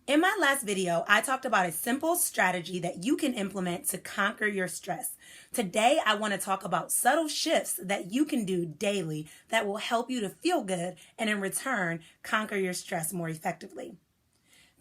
In my last video, I talked about a simple strategy that you can implement to conquer your stress. Today, I want to talk about subtle shifts that you can do daily that will help you to feel good and in return, conquer your stress more effectively.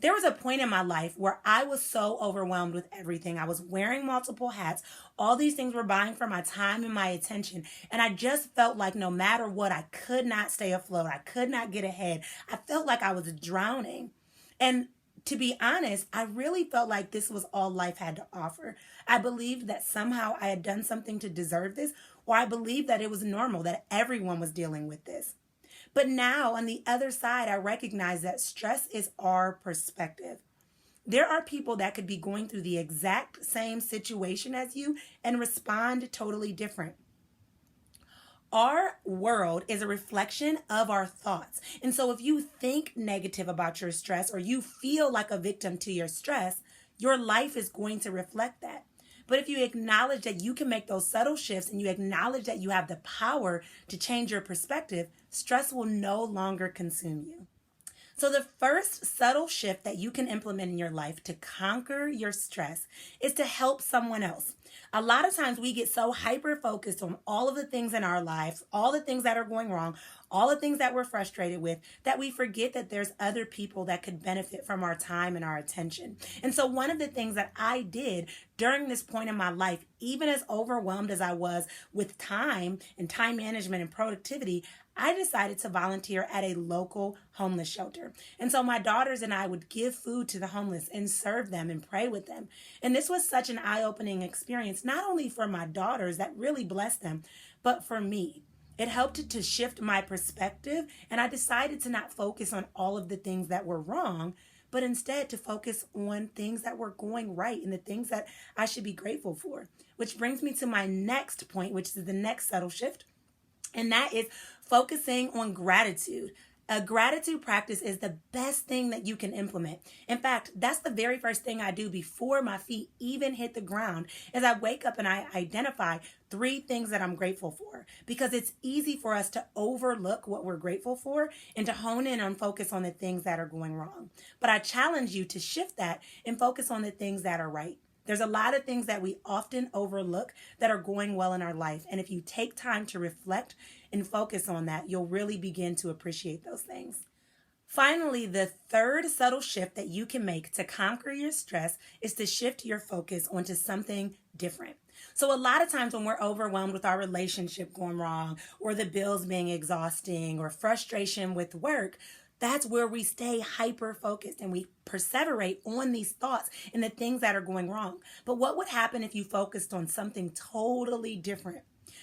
There was a point in my life where I was so overwhelmed with everything. I was wearing multiple hats. All these things were vying for my time and my attention. And I just felt like no matter what, I could not stay afloat. I could not get ahead. I felt like I was drowning. And to be honest, I really felt like this was all life had to offer. I believed that somehow I had done something to deserve this, or I believed that it was normal, that everyone was dealing with this. But now on the other side, I recognize that stress is our perspective. There are people that could be going through the exact same situation as you and respond totally different. Our world is a reflection of our thoughts. And so if you think negative about your stress or you feel like a victim to your stress, your life is going to reflect that. But if you acknowledge that you can make those subtle shifts and you acknowledge that you have the power to change your perspective, stress will no longer consume you. So the first subtle shift that you can implement in your life to conquer your stress is to help someone else. A lot of times we get so hyper focused on all of the things in our lives, all the things that are going wrong, all the things that we're frustrated with, that we forget that there's other people that could benefit from our time and our attention. And so one of the things that I did during this point in my life, even as overwhelmed as I was with time and time management and productivity, I decided to volunteer at a local homeless shelter. And so my daughters and I would give food to the homeless and serve them and pray with them. And this was such an eye-opening experience, not only for my daughters, that really blessed them, but for me. It helped to shift my perspective, and I decided to not focus on all of the things that were wrong, but instead to focus on things that were going right and the things that I should be grateful for. Which brings me to my next point, which is the next subtle shift. And that is focusing on gratitude. A gratitude practice is the best thing that you can implement. In fact, that's the very first thing I do before my feet even hit the ground is I wake up and I identify 3 things that I'm grateful for, because it's easy for us to overlook what we're grateful for and to hone in on focus on the things that are going wrong. But I challenge you to shift that and focus on the things that are right. There's a lot of things that we often overlook that are going well in our life. And if you take time to reflect and focus on that, you'll really begin to appreciate those things. Finally, the third subtle shift that you can make to conquer your stress is to shift your focus onto something different. So a lot of times when we're overwhelmed with our relationship going wrong, or the bills being exhausting, or frustration with work, that's where we stay hyper focused and we perseverate on these thoughts and the things that are going wrong. But what would happen if you focused on something totally different?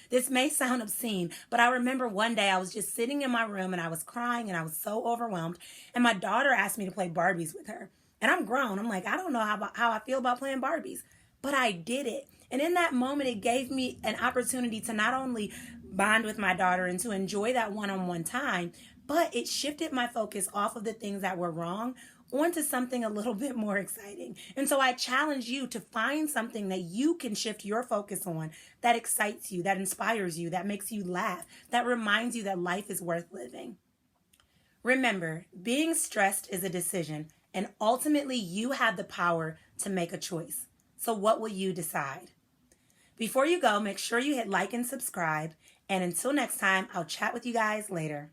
This may sound obscene, but I remember one day I was just sitting in my room and I was crying and I was so overwhelmed. And my daughter asked me to play Barbies with her. And I'm grown. I'm like, I don't know how I feel about playing Barbies, but I did it. And in that moment, it gave me an opportunity to not only bond with my daughter and to enjoy that one-on-one time, but it shifted my focus off of the things that were wrong onto something a little bit more exciting. And so I challenge you to find something that you can shift your focus on that excites you, that inspires you, that makes you laugh, that reminds you that life is worth living. Remember, being stressed is a decision, and ultimately you have the power to make a choice. So what will you decide? Before you go, make sure you hit like and subscribe. And until next time, I'll chat with you guys later.